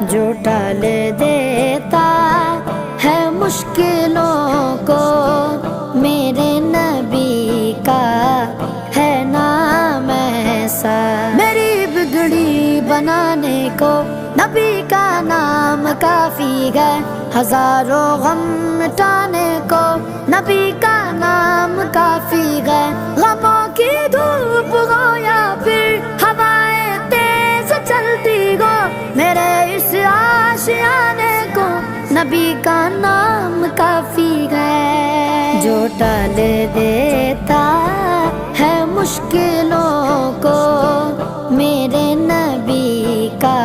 جو ٹال دیتا ہے مشکلوں کو، میرے نبی کا ہے نام ایسا۔ میری بگڑی بنانے کو نبی کا نام کافی ہے، ہزاروں غم مٹانے کو نبی کا نام کافی ہے۔ غموں کی دھوپ ہو یا پھر ہوائیں تیز چلتی ہو، میرے اس آشیانے کو نبی کا نام کافی ہے۔ جو ٹال دیتا ہے مشکلوں کو، میرے نبی کا